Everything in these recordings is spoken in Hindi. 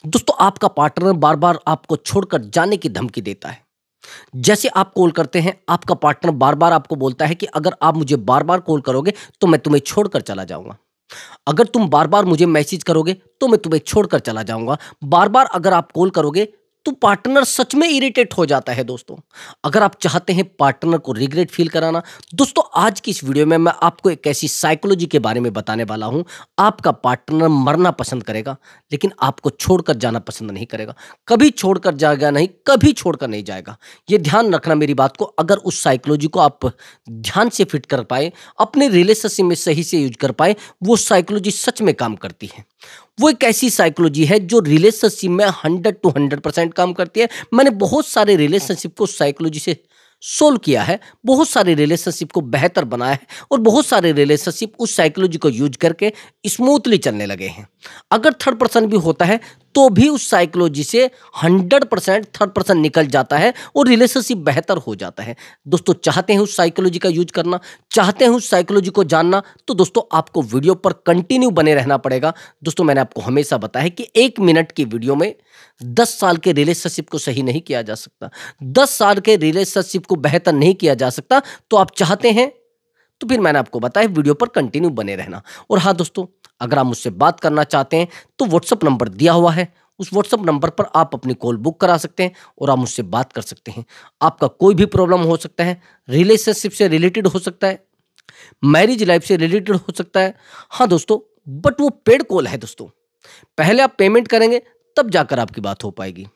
दोस्तों आपका पार्टनर बार बार आपको छोड़कर जाने की धमकी देता है। जैसे आप कॉल करते हैं, आपका पार्टनर बार बार आपको बोलता है कि अगर आप मुझे बार बार कॉल करोगे तो मैं तुम्हें छोड़कर चला जाऊंगा। अगर तुम बार बार मुझे मैसेज करोगे तो मैं तुम्हें छोड़कर चला जाऊंगा। बार बार अगर आप कॉल करोगे तो पार्टनर सच में इरिटेट हो जाता है। दोस्तों अगर आप चाहते हैं पार्टनर को रिग्रेट फील कराना, दोस्तों आज की इस वीडियो में मैं आपको एक ऐसी साइकोलॉजी के बारे में बताने वाला हूं। आपका पार्टनर मरना पसंद करेगा लेकिन आपको छोड़कर जाना पसंद नहीं करेगा। कभी छोड़कर जाएगा नहीं, कभी छोड़कर नहीं जाएगा। ये ध्यान रखना मेरी बात को। अगर उस साइकोलॉजी को आप ध्यान से फिट कर पाए, अपने रिलेशनशिप में सही से यूज कर पाए, वो साइकोलॉजी सच में काम करती है। वो एक ऐसी साइकोलॉजी है जो रिलेशनशिप में 100 to 100% काम करती है। मैंने बहुत सारे रिलेशनशिप को साइकोलॉजी से सोल्व किया है, बहुत सारे रिलेशनशिप को बेहतर बनाया है और बहुत सारे रिलेशनशिप उस साइकोलॉजी को यूज करके स्मूथली चलने लगे हैं। अगर थर्ड पर्सन भी होता है तो भी उस साइकोलॉजी से 100% थर्ड पर्सन निकल जाता है और रिलेशनशिप बेहतर हो जाता है। दोस्तों चाहते हैं उस साइकोलॉजी का यूज करना, चाहते हैं उस साइकोलॉजी को जानना, तो दोस्तों आपको वीडियो पर कंटिन्यू बने रहना पड़ेगा। दोस्तों मैंने आपको हमेशा बताया है कि 1 मिनट की वीडियो में 10 साल के रिलेशनशिप को सही नहीं किया जा सकता, 10 साल के रिलेशनशिप को बेहतर नहीं किया जा सकता। तो आप चाहते हैं तो फिर मैंने आपको बताया वीडियो पर कंटिन्यू बने रहना। और हाँ दोस्तों, अगर आप मुझसे बात करना चाहते हैं तो व्हाट्सअप नंबर दिया हुआ है, उस व्हाट्सअप नंबर पर आप अपनी कॉल बुक करा सकते हैं और आप मुझसे बात कर सकते हैं। आपका कोई भी प्रॉब्लम हो सकता है, रिलेशनशिप से रिलेटेड हो सकता है, मैरिज लाइफ से रिलेटेड हो सकता है। हाँ दोस्तों, बट वो पेड कॉल है। दोस्तों पहले आप पेमेंट करेंगे तब जाकर आपकी बात हो पाएगी।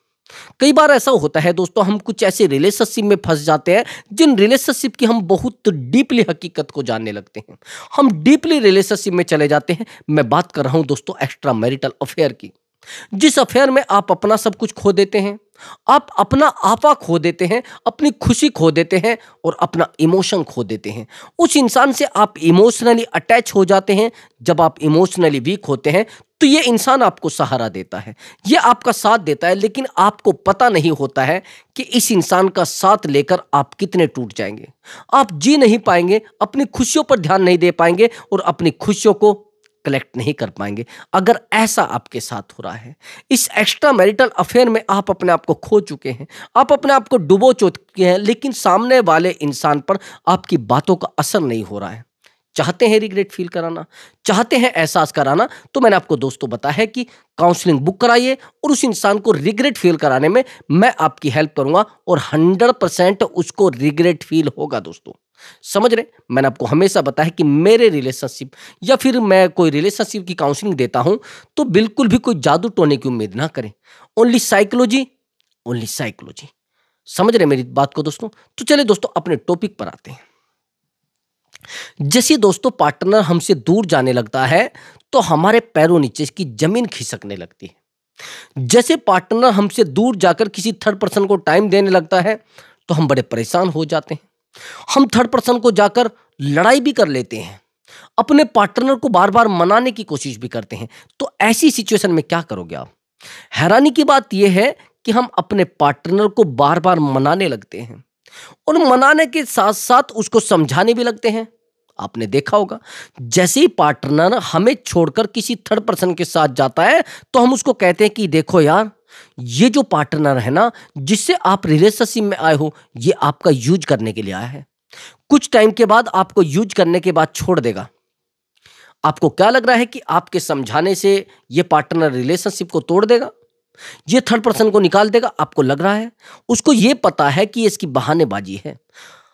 कई बार ऐसा होता है दोस्तों, हम कुछ ऐसे रिलेशनशिप में फंस जाते हैं जिन रिलेशनशिप की हम बहुत डीपली हकीकत को जानने लगते हैं। हम डीपली रिलेशनशिप में चले जाते हैं। मैं बात कर रहा हूं दोस्तों एक्स्ट्रा मैरिटल अफेयर की। जिस अफेयर में आप अपना सब कुछ खो देते हैं, आप अपना आपा खो देते हैं, अपनी खुशी खो देते हैं और अपना इमोशन खो देते हैं। उस इंसान से आप इमोशनली अटैच हो जाते हैं। जब आप इमोशनली वीक होते हैं तो ये इंसान आपको सहारा देता है, ये आपका साथ देता है, लेकिन आपको पता नहीं होता है कि इस इंसान का साथ लेकर आप कितने टूट जाएंगे। आप जी नहीं पाएंगे, अपनी खुशियों पर ध्यान नहीं दे पाएंगे और अपनी खुशियों को कलेक्ट नहीं कर पाएंगे। अगर ऐसा आपके साथ हो रहा है, इस एक्स्ट्रा मैरिटल अफेयर में आप अपने आप को खो चुके हैं, आप अपने आप को डुबो चुके हैं, लेकिन सामने वाले इंसान पर आपकी बातों का असर नहीं हो रहा है, चाहते हैं रिग्रेट फील कराना, चाहते हैं एहसास कराना, तो मैंने आपको दोस्तों बताया है कि काउंसलिंग बुक कराइए और उस इंसान को रिग्रेट फील कराने में मैं आपकी हेल्प करूंगा और 100% उसको रिग्रेट फील होगा। दोस्तों समझ रहे, मैंने आपको हमेशा बताया है कि मेरे रिलेशनशिप या फिर मैं कोई रिलेशनशिप की काउंसलिंग देता हूं तो बिल्कुल भी कोई जादू टोने की उम्मीद ना करें। Only psychology, only psychology. समझ रहे मेरी बात को दोस्तों? तो चलिए दोस्तों अपने टॉपिक पर आते हैं। जैसे दोस्तों पार्टनर हमसे दूर जाने लगता है तो हमारे पैरों नीचे की जमीन खिसकने लगती है। जैसे पार्टनर हमसे दूर जाकर किसी थर्ड पर्सन को टाइम देने लगता है तो हम बड़े परेशान हो जाते हैं। हम थर्ड पर्सन को जाकर लड़ाई भी कर लेते हैं, अपने पार्टनर को बार बार मनाने की कोशिश भी करते हैं। तो ऐसी सिचुएशन में क्या करोगे आप? हैरानी की बात यह है कि हम अपने पार्टनर को बार बार मनाने लगते हैं और मनाने के साथ साथ उसको समझाने भी लगते हैं। आपने देखा होगा, जैसे ही पार्टनर हमें छोड़कर किसी थर्ड पर्सन के साथ जाता है तो हम उसको कहते हैं कि देखो यार, ये जो पार्टनर है ना, जिससे आप रिलेशनशिप में आए हो, ये आपका यूज करने के लिए आया है। कुछ टाइम के बाद आपको यूज करने के बाद छोड़ देगा। आपको क्या लग रहा है कि आपके समझाने से ये पार्टनर रिलेशनशिप को तोड़ देगा, ये थर्ड पर्सन को निकाल देगा? आपको लग रहा है उसको ये पता है कि इसकी बहानेबाजी है।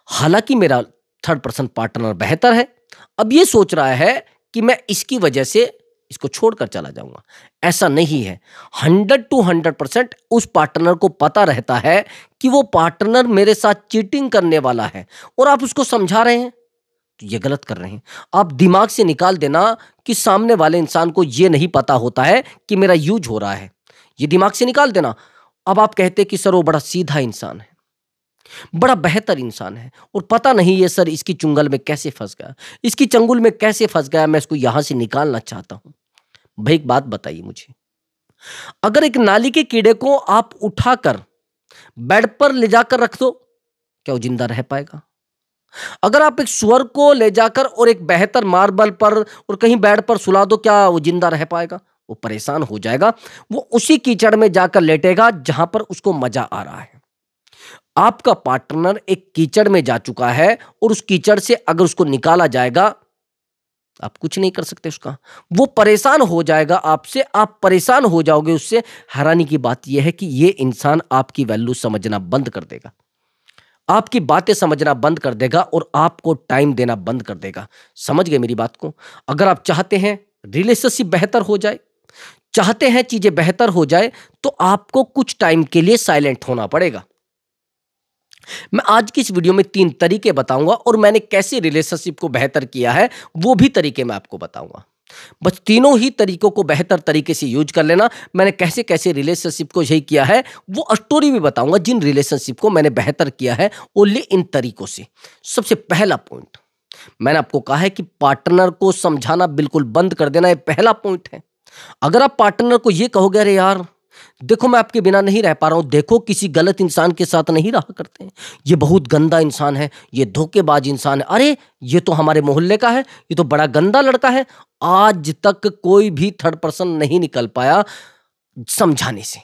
हालांकि मेरा थर्ड पर्सन पार्टनर बेहतर है, अब ये सोच रहा है कि मैं इसकी वजह से इसको छोड़कर चला जाऊंगा। ऐसा नहीं है। 100 to 100% उस पार्टनर को पता रहता है कि वो पार्टनर मेरे साथ चीटिंग करने वाला है और आप उसको समझा रहे हैं तो ये गलत कर रहे हैं। आप दिमाग से निकाल देना कि सामने वाले इंसान को ये नहीं पता होता है कि मेरा यूज हो रहा है, ये दिमाग से निकाल देना। अब आप कहते कि सर वो बड़ा सीधा इंसान है, बड़ा बेहतर इंसान है और पता नहीं ये सर इसकी चुंगल में कैसे फंस गया, इसकी चंगुल में कैसे फंस गया, मैं इसको यहां से निकालना चाहता हूं। भाई एक बात बताइए मुझे, अगर एक नाली के कीड़े को आप उठाकर बेड पर ले जाकर रख दो, क्या वो जिंदा रह पाएगा? अगर आप एक सुअर को ले जाकर और एक बेहतर मार्बल पर और कहीं बेड पर सुला दो, क्या वो जिंदा रह पाएगा? वो परेशान हो जाएगा, वो उसी कीचड़ में जाकर लेटेगा जहां पर उसको मजा आ रहा है। आपका पार्टनर एक कीचड़ में जा चुका है और उस कीचड़ से अगर उसको निकाला जाएगा, आप कुछ नहीं कर सकते उसका। वो परेशान हो जाएगा आपसे, आप परेशान हो जाओगे उससे। हैरानी की बात यह है कि ये इंसान आपकी वैल्यू समझना बंद कर देगा, आपकी बातें समझना बंद कर देगा और आपको टाइम देना बंद कर देगा। समझ गए मेरी बात को? अगर आप चाहते हैं रिलेशनशिप बेहतर हो जाए, चाहते हैं चीजें बेहतर हो जाए, तो आपको कुछ टाइम के लिए साइलेंट होना पड़ेगा। मैं आज की इस वीडियो में 3 तरीके बताऊंगा और मैंने कैसे रिलेशनशिप को बेहतर किया है वो भी तरीके मैं आपको बताऊंगा। बस तीनों ही तरीकों को बेहतर तरीके से यूज कर लेना। मैंने कैसे कैसे रिलेशनशिप को यही किया है वो स्टोरी भी बताऊंगा, जिन रिलेशनशिप को मैंने बेहतर किया है ओनली इन तरीकों से। सबसे पहला पॉइंट मैंने आपको कहा है कि पार्टनर को समझाना बिल्कुल बंद कर देना, ये पहला पॉइंट है। अगर आप पार्टनर को ये कहोगे अरे यार देखो मैं आपके बिना नहीं रह पा रहा हूं, देखो किसी गलत इंसान के साथ नहीं रहा करते हैं, ये बहुत गंदा इंसान है, ये धोखेबाज इंसान है, अरे ये तो हमारे मोहल्ले का है, ये तो बड़ा गंदा लड़का है, आज तक कोई भी थर्ड पर्सन नहीं निकल पाया समझाने से।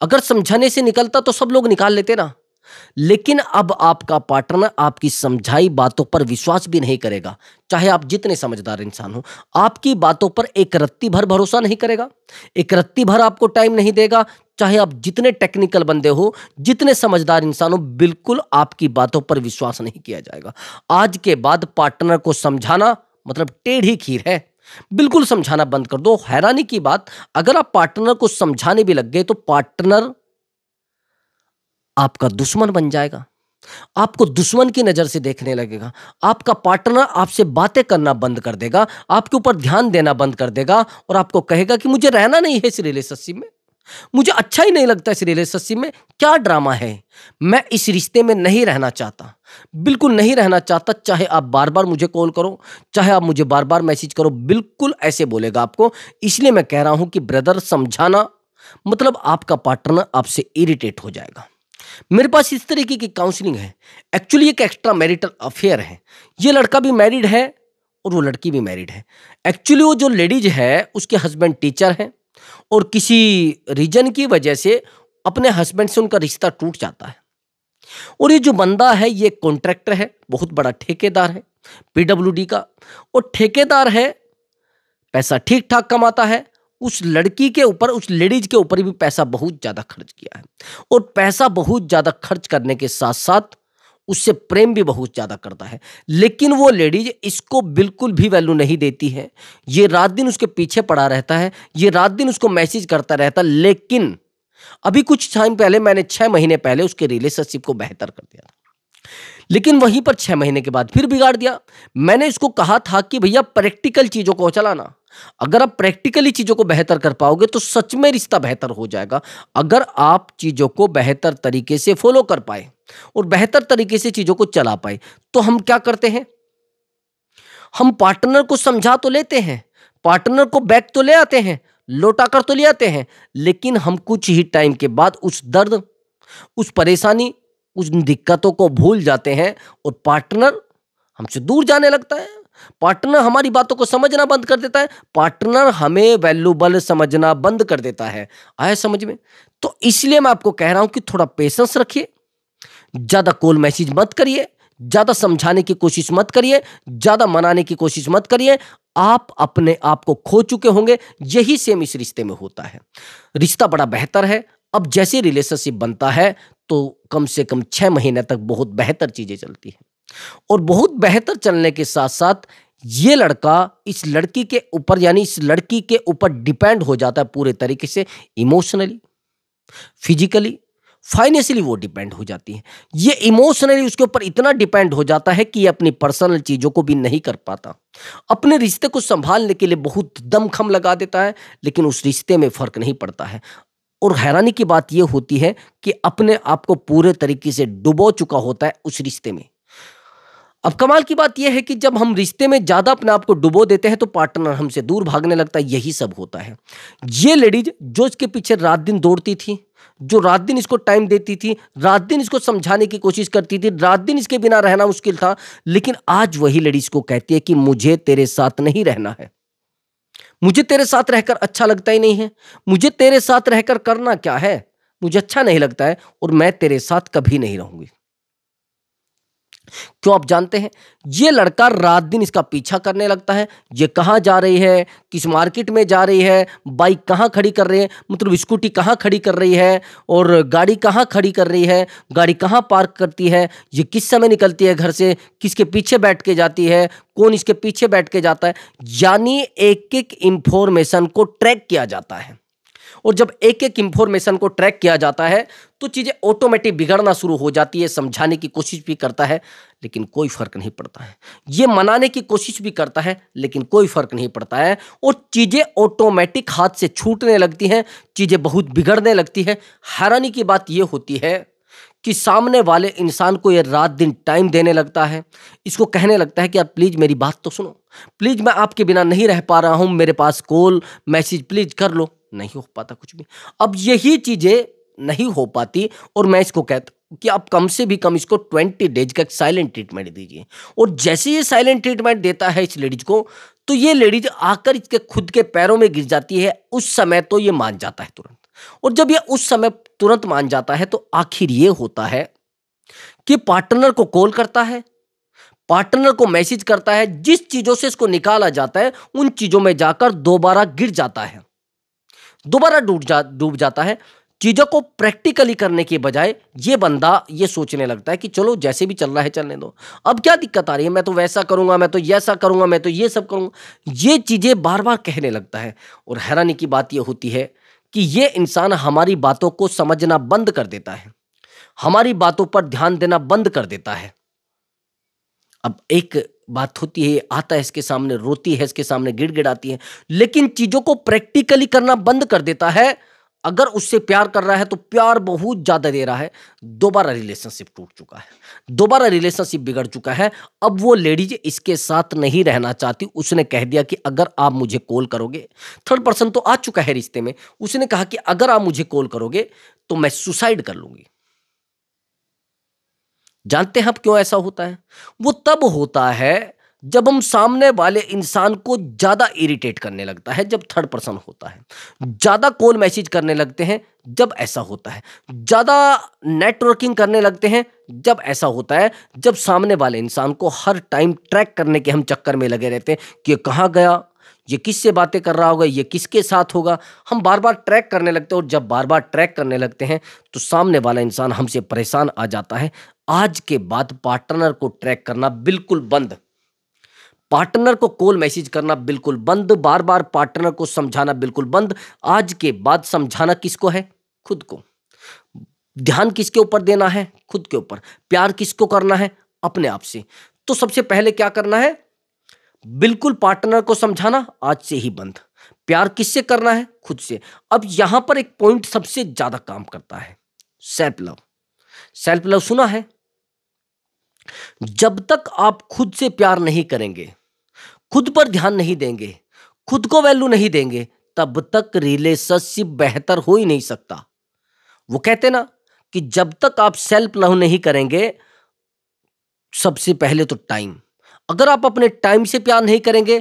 अगर समझाने से निकलता तो सब लोग निकाल लेते ना। लेकिन अब आपका पार्टनर आपकी समझाई बातों पर विश्वास भी नहीं करेगा, चाहे आप जितने समझदार इंसान हो। आपकी बातों पर एक रत्ती भर भरोसा नहीं करेगा, एक रत्ती भर आपको टाइम नहीं देगा, चाहे आप जितने टेक्निकल बंदे हो, जितने समझदार इंसान हो, बिल्कुल आपकी बातों पर विश्वास नहीं किया जाएगा। आज के बाद पार्टनर को समझाना मतलब टेढ़ी खीर है, बिल्कुल समझाना बंद कर दो। हैरानी की बात, अगर आप पार्टनर को समझाने भी लग गए तो पार्टनर आपका दुश्मन बन जाएगा, आपको दुश्मन की नजर से देखने लगेगा। आपका पार्टनर आपसे बातें करना बंद कर देगा, आपके ऊपर ध्यान देना बंद कर देगा और आपको कहेगा कि मुझे रहना नहीं है इस रिलेशनशिप में, मुझे अच्छा ही नहीं लगता इस रिलेशनशिप में, क्या ड्रामा है, मैं इस रिश्ते में नहीं रहना चाहता, बिल्कुल नहीं रहना चाहता, चाहे आप बार बार मुझे कॉल करो, चाहे आप मुझे बार बार मैसेज करो, बिल्कुल ऐसे बोलेगा आपको। इसलिए मैं कह रहा हूं कि ब्रदर, समझाना मतलब आपका पार्टनर आपसे इरिटेट हो जाएगा। मेरे पास इस तरीके की काउंसलिंग है, एक्चुअली एक एक्स्ट्रा मैरिटल अफेयर है। ये लड़का भी मैरिड है और वो लड़की भी मैरिड है। एक्चुअली वो जो लेडीज है उसके हस्बैंड टीचर हैं और किसी रीजन की वजह से अपने हस्बैंड से उनका रिश्ता टूट जाता है। और ये जो बंदा है ये कॉन्ट्रैक्टर है, बहुत बड़ा ठेकेदार है पीडब्ल्यूडी का, और ठेकेदार है, पैसा ठीक ठाक कमाता है। उस लड़की के ऊपर, उस लेडीज के ऊपर भी पैसा बहुत ज्यादा खर्च किया है और पैसा बहुत ज्यादा खर्च करने के साथ साथ उससे प्रेम भी बहुत ज्यादा करता है। लेकिन वो लेडीज इसको बिल्कुल भी वैल्यू नहीं देती है, ये रात दिन उसके पीछे पड़ा रहता है, ये रात दिन उसको मैसेज करता रहता। लेकिन अभी कुछ टाइम पहले, मैंने 6 महीने पहले उसके रिलेशनशिप को बेहतर कर दिया, लेकिन वहीं पर 6 महीने के बाद फिर बिगाड़ दिया। मैंने इसको कहा था कि भैया प्रैक्टिकल चीजों को चलाना, अगर आप प्रैक्टिकली चीजों को बेहतर कर पाओगे तो सच में रिश्ता बेहतर हो जाएगा। अगर आप चीजों को बेहतर तरीके से फॉलो कर पाए और बेहतर तरीके से चीजों को चला पाए, तो हम क्या करते हैं, हम पार्टनर को समझा तो लेते हैं, पार्टनर को बैक तो ले आते हैं, लौटा कर तो ले आते हैं, लेकिन हम कुछ ही टाइम के बाद उस दर्द, उस परेशानी, उस दिक्कतों को भूल जाते हैं और पार्टनर हमसे दूर जाने लगता है। पार्टनर हमारी बातों को समझना बंद कर देता है, पार्टनर हमें वैल्यूबल समझना बंद कर देता है। आया समझ में? तो इसलिए मैं आपको कह रहा हूं कि थोड़ा पेशेंस रखिए, ज्यादा कॉल मैसेज मत करिए, ज्यादा समझाने की कोशिश मत करिए, ज्यादा मनाने की कोशिश मत करिए। आप अपने आप को खो चुके होंगे, यही सेम इस रिश्ते में होता है। रिश्ता बड़ा बेहतर है। अब जैसे रिलेशनशिप बनता है तो कम से कम 6 महीने तक बहुत बेहतर चीजें चलती हैं और बहुत बेहतर चलने के साथ साथ ये लड़का इस लड़की के ऊपर, यानी इस लड़की के ऊपर डिपेंड हो जाता है पूरे तरीके से, इमोशनली, फिजिकली, फाइनेंशियली वो डिपेंड हो जाती है। ये इमोशनली उसके ऊपर इतना डिपेंड हो जाता है कि ये अपनी पर्सनल चीजों को भी नहीं कर पाता, अपने रिश्ते को संभालने के लिए बहुत दमखम लगा देता है, लेकिन उस रिश्ते में फर्क नहीं पड़ता है। और हैरानी की बात यह होती है कि अपने आप को पूरे तरीके से डुबो चुका होता है उस रिश्ते में। अब कमाल की बात यह है कि जब हम रिश्ते में ज्यादा अपने आप को डुबो देते हैं तो पार्टनर हमसे दूर भागने लगता है। यही सब होता है। ये लेडीज जो इसके पीछे रात दिन दौड़ती थी, जो रात दिन इसको टाइम देती थी, रात दिन इसको समझाने की कोशिश करती थी, रात दिन इसके बिना रहना मुश्किल था, लेकिन आज वही लेडीज को कहती है कि मुझे तेरे साथ नहीं रहना है, मुझे तेरे साथ रहकर अच्छा लगता ही नहीं है, मुझे तेरे साथ रहकर करना क्या है, मुझे अच्छा नहीं लगता है और मैं तेरे साथ कभी नहीं रहूंगी। क्यों आप जानते हैं? ये लड़का रात दिन इसका पीछा करने लगता है, ये कहाँ जा रही है, किस मार्केट में जा रही है, बाइक कहाँ खड़ी कर रही है, मतलब स्कूटी कहाँ खड़ी कर रही है, और गाड़ी कहाँ खड़ी कर रही है, गाड़ी कहाँ पार्क करती है, ये किस समय निकलती है घर से, किसके पीछे बैठ के जाती है, कौन इसके पीछे बैठ के जाता है। यानी एक एक इंफॉर्मेशन को ट्रैक किया जाता है, और जब एक एक इंफॉर्मेशन को ट्रैक किया जाता है तो चीजें ऑटोमेटिक बिगड़ना शुरू हो जाती है। समझाने की कोशिश भी करता है लेकिन कोई फर्क नहीं पड़ता है, ये मनाने की कोशिश भी करता है लेकिन कोई फर्क नहीं पड़ता है, और चीजें ऑटोमेटिक हाथ से छूटने लगती हैं, चीजें बहुत बिगड़ने लगती है। हैरानी की बात यह होती है कि सामने वाले इंसान को ये रात दिन टाइम देने लगता है, इसको कहने लगता है कि यार प्लीज मेरी बात तो सुनो, प्लीज मैं आपके बिना नहीं रह पा रहा हूं, मेरे पास कॉल मैसेज प्लीज कर लो। नहीं हो पाता कुछ भी। अब यही चीजें नहीं हो पाती और मैं इसको कहता हूं कि आप कम से भी कम इसको 20 डेज का साइलेंट ट्रीटमेंट दीजिए। और जैसे ये साइलेंट ट्रीटमेंट देता है इस लेडीज को, तो ये लेडीज आकर इसके खुद के पैरों में गिर जाती है। उस समय तो ये मान जाता है तुरंत, और जब ये उस समय तुरंत मान जाता है तो आखिर ये होता है कि पार्टनर को कॉल करता है, पार्टनर को मैसेज करता है, जिस चीजों से इसको निकाला जाता है उन चीजों में जाकर दोबारा गिर जाता है, दोबारा डूब जाता है। चीजों को प्रैक्टिकली करने के बजाय ये बंदा ये सोचने लगता है कि चलो जैसे भी चल रहा है चलने दो, अब क्या दिक्कत आ रही है, मैं तो वैसा करूंगा, मैं तो ऐसा करूंगा, मैं तो ये सब करूंगा, ये चीजें बार बार कहने लगता है। और हैरानी की बात ये होती है कि ये इंसान हमारी बातों को समझना बंद कर देता है, हमारी बातों पर ध्यान देना बंद कर देता है। अब एक बात होती है, आता है इसके सामने, रोती है इसके सामने, गिड़गिड़ाती है, लेकिन चीजों को प्रैक्टिकली करना बंद कर देता है। अगर उससे प्यार कर रहा है तो प्यार बहुत ज्यादा दे रहा है, दोबारा रिलेशनशिप टूट चुका है, दोबारा रिलेशनशिप बिगड़ चुका है। अब वो लेडीज इसके साथ नहीं रहना चाहती, उसने कह दिया कि अगर आप मुझे कॉल करोगे, थर्ड पर्सन तो आ चुका है रिश्ते में, उसने कहा कि अगर आप मुझे कॉल करोगे तो मैं सुसाइड कर लूंगी। जानते हैं आप क्यों ऐसा होता है? वो तब होता है जब हम सामने वाले इंसान को ज्यादा इरिटेट करने लगता है, जब थर्ड पर्सन होता है, ज्यादा कॉल मैसेज करने लगते हैं जब ऐसा होता है, ज्यादा नेटवर्किंग करने लगते हैं जब ऐसा होता है, जब सामने वाले इंसान को हर टाइम ट्रैक करने के हम चक्कर में लगे रहते हैं कि ये कहाँ गया, ये किससे बातें कर रहा होगा, ये किसके साथ होगा, हम बार बार ट्रैक करने लगते हैं। और जब बार बार ट्रैक करने लगते हैं तो सामने वाला इंसान हमसे परेशान आ जाता है। आज के बाद पार्टनर को ट्रैक करना बिल्कुल बंद, पार्टनर को कॉल मैसेज करना बिल्कुल बंद, बार बार पार्टनर को समझाना बिल्कुल बंद। आज के बाद समझाना किसको है? खुद को। ध्यान किसके ऊपर देना है? खुद के ऊपर। प्यार किसको करना है? अपने आप से। तो सबसे पहले क्या करना है? बिल्कुल पार्टनर को समझाना आज से ही बंद। प्यार किससे करना है? खुद से। अब यहां पर एक पॉइंट सबसे ज्यादा काम करता है, सेल्फ लव। सेल्फ लव सुना है? जब तक आप खुद से प्यार नहीं करेंगे, खुद पर ध्यान नहीं देंगे, खुद को वैल्यू नहीं देंगे, तब तक रिलेशनशिप बेहतर हो ही नहीं सकता। वो कहते ना कि जब तक आप सेल्फ लव नहीं करेंगे, सबसे पहले तो टाइम, अगर आप अपने टाइम से प्यार नहीं करेंगे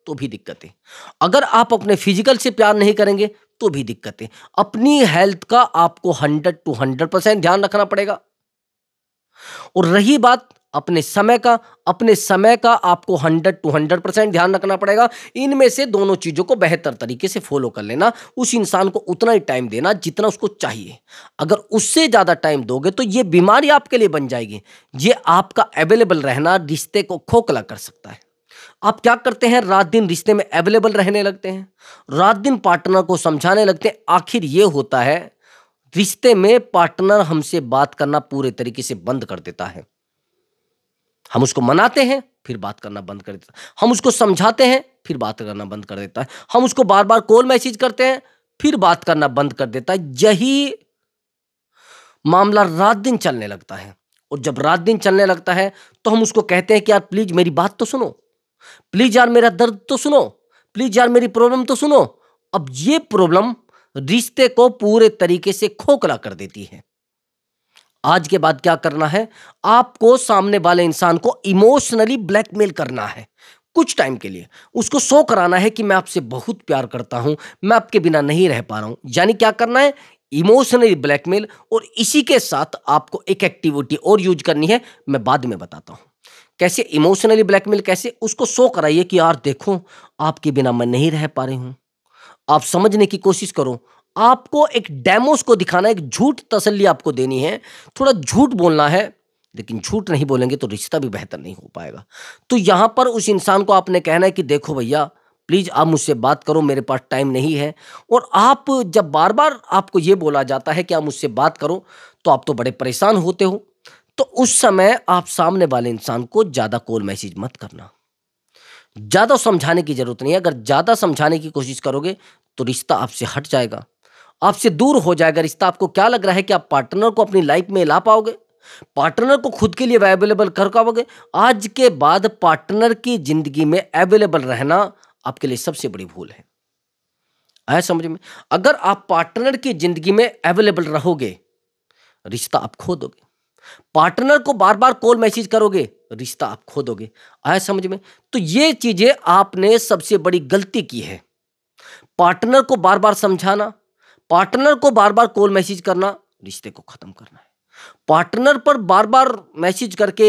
तो भी दिक्कत है, अगर आप अपने फिजिकल से प्यार नहीं करेंगे तो भी दिक्कत है। अपनी हेल्थ का आपको 100 to 100% ध्यान रखना पड़ेगा। और रही बात अपने समय का, अपने समय का आपको 100 to 100% ध्यान रखना पड़ेगा। इनमें से दोनों चीजों को बेहतर तरीके से फॉलो कर लेना, उस इंसान को उतना ही टाइम देना जितना उसको चाहिए। अगर उससे ज्यादा टाइम दोगे तो ये बीमारी आपके लिए बन जाएगी। ये आपका अवेलेबल रहना रिश्ते को खोखला कर सकता है। आप क्या करते हैं? रात दिन रिश्ते में अवेलेबल रहने लगते हैं, रात दिन पार्टनर को समझाने लगते हैं। आखिर ये होता है, रिश्ते में पार्टनर हमसे बात करना पूरे तरीके से बंद कर देता है। हम उसको मनाते हैं फिर बात करना बंद कर देता है, हम उसको समझाते हैं फिर बात करना बंद कर देता है, हम उसको बार बार कॉल मैसेज करते हैं फिर बात करना बंद कर देता है। यही मामला रात दिन चलने लगता है। और जब रात दिन चलने लगता है तो हम उसको कहते हैं कि यार प्लीज मेरी बात तो सुनो, प्लीज यार मेरा दर्द तो सुनो, प्लीज यार मेरी प्रॉब्लम तो सुनो। अब ये प्रॉब्लम रिश्ते को पूरे तरीके से खोखला कर देती है। आज के बाद क्या करना है? आपको सामने वाले इंसान को इमोशनली ब्लैकमेल करना है। कुछ टाइम के लिए उसको शो कराना है कि मैं आपसे बहुत प्यार करता हूं, मैं आपके बिना नहीं रह पा रहा हूं। यानी क्या करना है, इमोशनली ब्लैकमेल। और इसी के साथ आपको एक एक्टिविटी और यूज करनी है, मैं बाद में बताता हूं कैसे इमोशनली ब्लैकमेल, कैसे उसको शो कराइए कि यार देखो, आपके बिना मैं नहीं रह पा रही हूं, आप समझने की कोशिश करो। आपको एक डेमोस को दिखाना है, एक झूठ तसल्ली आपको देनी है, थोड़ा झूठ बोलना है। लेकिन झूठ नहीं बोलेंगे तो रिश्ता भी बेहतर नहीं हो पाएगा। तो यहां पर उस इंसान को आपने कहना है कि देखो भैया, प्लीज आप मुझसे बात करो, मेरे पास टाइम नहीं है। और आप जब बार बार आपको ये बोला जाता है कि आप मुझसे बात करो, तो आप तो बड़े परेशान होते हो। तो उस समय आप सामने वाले इंसान को ज्यादा कॉल मैसेज मत करना। ज़्यादा समझाने की ज़रूरत नहीं है। अगर ज़्यादा समझाने की कोशिश करोगे, तो रिश्ता आपसे हट जाएगा, आपसे दूर हो जाएगा रिश्ता। आपको क्या लग रहा है कि आप पार्टनर को अपनी लाइफ में ला पाओगे? पार्टनर को खुद के लिए अवेलेबल कर पाओगे? आज के बाद पार्टनर की ज़िंदगी में अवेलेबल रहना आपके लिए सबसे बड़ी भूल है। आया समझ में? अगर आप पार्टनर की ज़िंदगी में अवेलेबल रहोगे, रिश्ता आप खो दोगे। पार्टनर को बार-बार कॉल मैसेज करोगे, रिश्ता आप खो दोगे। आया समझ में? तो ये चीज़ें आपने सबसे बड़ी गलती की है। पार्टनर को बार-बार समझाना, पार्टनर को बार-बार कॉल मैसेज करना, रिश्ते को खत्म करना है। पार्टनर पर बार-बार मैसेज करके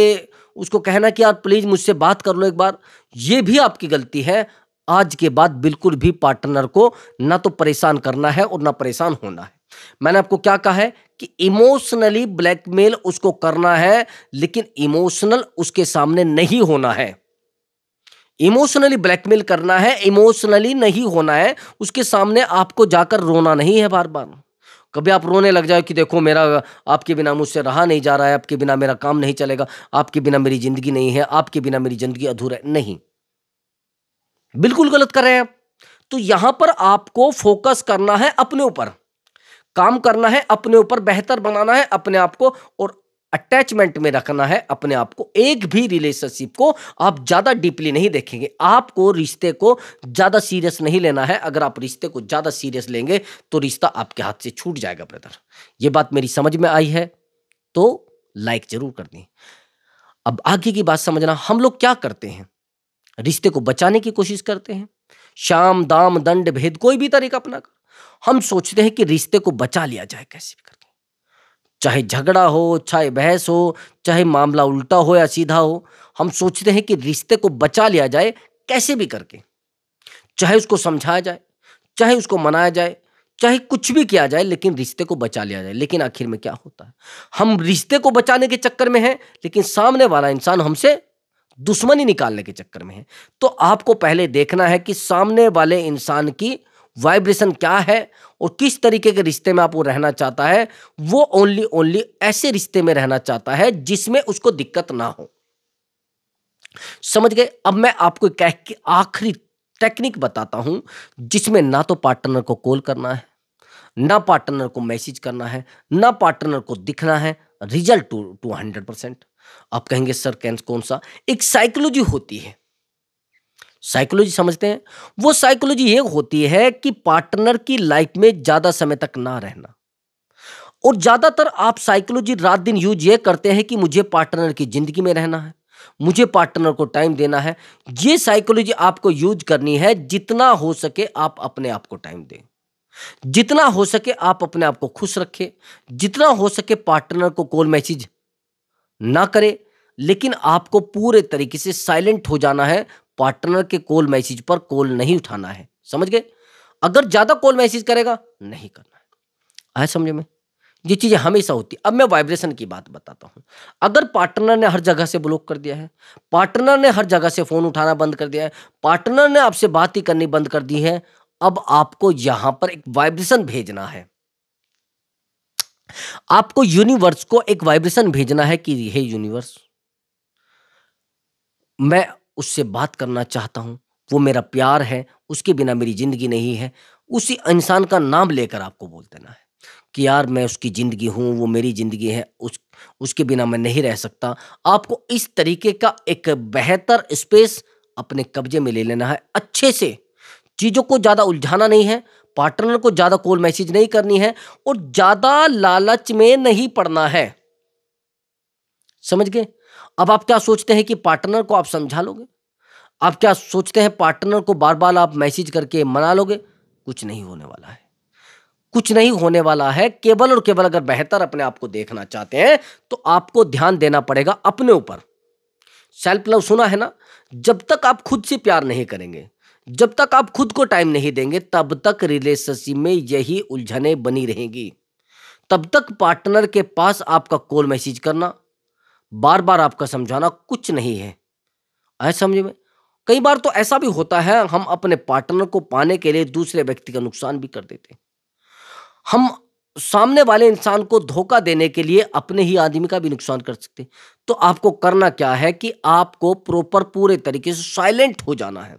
उसको कहना कि यार प्लीज़ मुझसे बात कर लो एक बार, ये भी आपकी गलती है। आज के बाद बिल्कुल भी पार्टनर को ना तो परेशान करना है और ना परेशान होना है। मैंने आपको क्या कहा है कि इमोशनली ब्लैकमेल उसको करना है, लेकिन इमोशनल उसके सामने नहीं होना है। इमोशनली ब्लैकमेल करना है, इमोशनली नहीं होना है। उसके सामने आपको जाकर रोना नहीं है बार-बार। कभी आप रोने लग जाओ कि देखो मेरा, आपके बिना मुझसे रहा नहीं जा रहा है, आपके बिना मेरा काम नहीं चलेगा, आपके बिना मेरी ज़िंदगी नहीं है, आपके बिना मेरी ज़िंदगी अधूरा है। नहीं, बिल्कुल गलत कर रहे हैं आप। तो यहाँ पर आपको फ़ोकस करना है अपने ऊपर, काम करना है अपने ऊपर, बेहतर बनाना है अपने आप को और अटैचमेंट में रखना है अपने आप को। एक भी रिलेशनशिप को आप ज़्यादा डीपली नहीं देखेंगे। आपको रिश्ते को ज़्यादा सीरियस नहीं लेना है। अगर आप रिश्ते को ज़्यादा सीरियस लेंगे, तो रिश्ता आपके हाथ से छूट जाएगा ब्रदर। ये बात मेरी समझ में आई है? तो लाइक ज़रूर कर दें। अब आगे की बात समझना, हम लोग क्या करते हैं? रिश्ते को बचाने की कोशिश करते हैं। शाम, दाम, दंड, भेद, कोई भी तरीका अपनाकर हम सोचते हैं कि रिश्ते को बचा लिया जाए कैसे भी करके। चाहे झगड़ा हो, चाहे बहस हो, चाहे मामला उल्टा हो या सीधा हो, हम सोचते हैं कि रिश्ते को बचा लिया जाए कैसे भी करके। चाहे उसको समझाया जाए, चाहे उसको मनाया जाए, चाहे कुछ भी किया जाए, लेकिन रिश्ते को बचा लिया जाए। लेकिन आखिर में क्या होता है? हम रिश्ते को बचाने के चक्कर में हैं, लेकिन सामने वाला इंसान हमसे दुश्मनी निकालने के चक्कर में है। तो आपको पहले देखना है कि सामने वाले इंसान की वाइब्रेशन क्या है और किस तरीके के रिश्ते में आप वो रहना चाहता है। वो ओनली ओनली ऐसे रिश्ते में रहना चाहता है जिसमें उसको दिक्कत ना हो। समझ गए? अब मैं आपको कह के आखिरी टेक्निक बताता हूं, जिसमें ना तो पार्टनर को कॉल करना है, ना पार्टनर को मैसेज करना है, ना पार्टनर को दिखना है। Result to 100%। आप कहेंगे सर कौन सा? एक साइकोलॉजी होती है। साइकोलॉजी समझते हैं? वो साइकोलॉजी ये होती है कि पार्टनर की लाइफ में ज्यादा समय तक ना रहना। और ज्यादातर आप साइकोलॉजी रात दिन यूज ये करते हैं कि मुझे पार्टनर की जिंदगी में रहना है, मुझे पार्टनर को टाइम देना है। ये साइकोलॉजी आपको यूज करनी है। जितना हो सके आप अपने आप को टाइम दें, जितना हो सके आप अपने आप को खुश रखें, जितना हो सके पार्टनर को कॉल मैसेज ना करें। लेकिन आपको पूरे तरीके से साइलेंट हो जाना है। पार्टनर के कॉल मैसेज पर कॉल नहीं उठाना है। समझ गए? अगर ज्यादा कॉल मैसेज करेगा, नहीं करना है। आया समझ में? ये चीजें हमेशा होती है। अब मैं वाइब्रेशन की बात बताता हूं। अगर पार्टनर ने हर जगह से ब्लॉक कर दिया है, पार्टनर ने हर जगह से फोन उठाना बंद कर दिया है, पार्टनर ने आपसे बात ही करनी बंद कर दी है, अब आपको यहां पर एक वाइब्रेशन भेजना है। आपको यूनिवर्स को एक वाइब्रेशन भेजना है कि हे यूनिवर्स, मैं उससे बात करना चाहता हूँ, वो मेरा प्यार है, उसके बिना मेरी ज़िंदगी नहीं है। उसी इंसान का नाम लेकर आपको बोल देना है कि यार मैं उसकी ज़िंदगी हूँ, वो मेरी ज़िंदगी है, उसके बिना मैं नहीं रह सकता। आपको इस तरीके का एक बेहतर स्पेस अपने कब्जे में ले लेना है। अच्छे से चीज़ों को ज़्यादा उलझाना नहीं है, पार्टनर को ज़्यादा कॉल मैसेज नहीं करनी है और ज़्यादा लालच में नहीं पड़ना है। समझ गए? अब आप क्या सोचते हैं कि पार्टनर को आप समझा लोगे? आप क्या सोचते हैं पार्टनर को बार बार आप मैसेज करके मना लोगे? कुछ नहीं होने वाला है, कुछ नहीं होने वाला है। केवल और केवल अगर बेहतर अपने आप को देखना चाहते हैं तो आपको ध्यान देना पड़ेगा अपने ऊपर। सेल्फ लव सुना है ना? जब तक आप खुद से प्यार नहीं करेंगे, जब तक आप खुद को टाइम नहीं देंगे, तब तक रिलेशनशिप में यही उलझने बनी रहेंगी। तब तक पार्टनर के पास आपका कॉल मैसेज करना, बार बार आपका समझाना कुछ नहीं है। आए समझ में? कई बार तो ऐसा भी होता है, हम अपने पार्टनर को पाने के लिए दूसरे व्यक्ति का नुकसान भी कर देते हैं। हम सामने वाले इंसान को धोखा देने के लिए अपने ही आदमी का भी नुकसान कर सकते हैं। तो आपको करना क्या है कि आपको प्रॉपर पूरे तरीके से साइलेंट हो जाना है।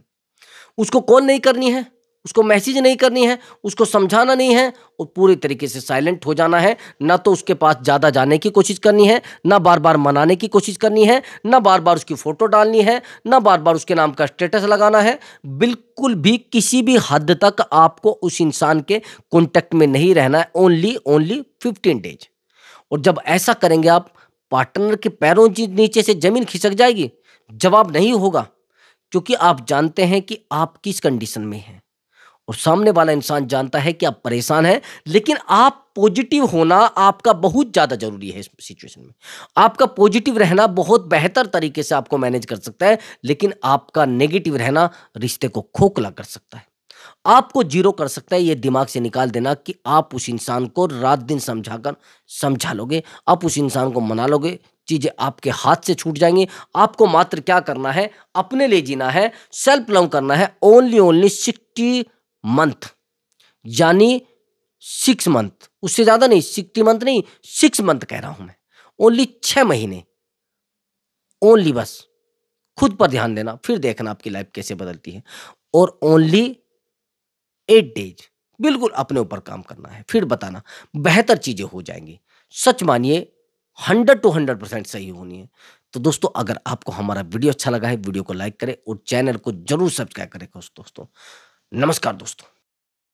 उसको कॉल नहीं करनी है, उसको मैसेज नहीं करनी है, उसको समझाना नहीं है और पूरी तरीके से साइलेंट हो जाना है। ना तो उसके पास ज़्यादा जाने की कोशिश करनी है, ना बार-बार मनाने की कोशिश करनी है, ना बार-बार उसकी फ़ोटो डालनी है, ना बार-बार उसके नाम का स्टेटस लगाना है। बिल्कुल भी किसी भी हद तक आपको उस इंसान के कॉन्टैक्ट में नहीं रहना है, ओनली 15 डेज़। और जब ऐसा करेंगे आप, पार्टनर के पैरों के नीचे से ज़मीन खिसक जाएगी, जवाब नहीं होगा। क्योंकि आप जानते हैं कि आप किस कंडीशन में हैं और सामने वाला इंसान जानता है कि आप परेशान हैं, लेकिन आप पॉजिटिव होना आपका बहुत ज़्यादा ज़रूरी है इस सिचुएशन में। आपका पॉजिटिव रहना बहुत बेहतर तरीके से आपको मैनेज कर सकता है, लेकिन आपका नेगेटिव रहना रिश्ते को खोखला कर सकता है, आपको जीरो कर सकता है। ये दिमाग से निकाल देना कि आप उस इंसान को रात दिन समझाकर समझा लोगे, आप उस इंसान को मना लोगे, चीज़ें आपके हाथ से छूट जाएंगी। आपको मात्र क्या करना है, अपने लिए जीना है, सेल्फ लव करना है। ओनली 60 मंथ, यानी 6 मंथ, उससे ज़्यादा नहीं, 60 मंथ नहीं, 6 मंथ कह रहा हूं मैं। ओनली 6 महीने, ओनली बस खुद पर ध्यान देना, फिर देखना आपकी लाइफ कैसे बदलती है। और ओनली 8 डेज बिल्कुल अपने ऊपर काम करना है, फिर बताना बेहतर चीजें हो जाएंगी। सच मानिए 100 to 100% सही होनी है। तो दोस्तों, अगर आपको हमारा वीडियो अच्छा लगा है, वीडियो को लाइक करें और चैनल को जरूर सब्सक्राइब करें दोस्तों। नमस्कार दोस्तों।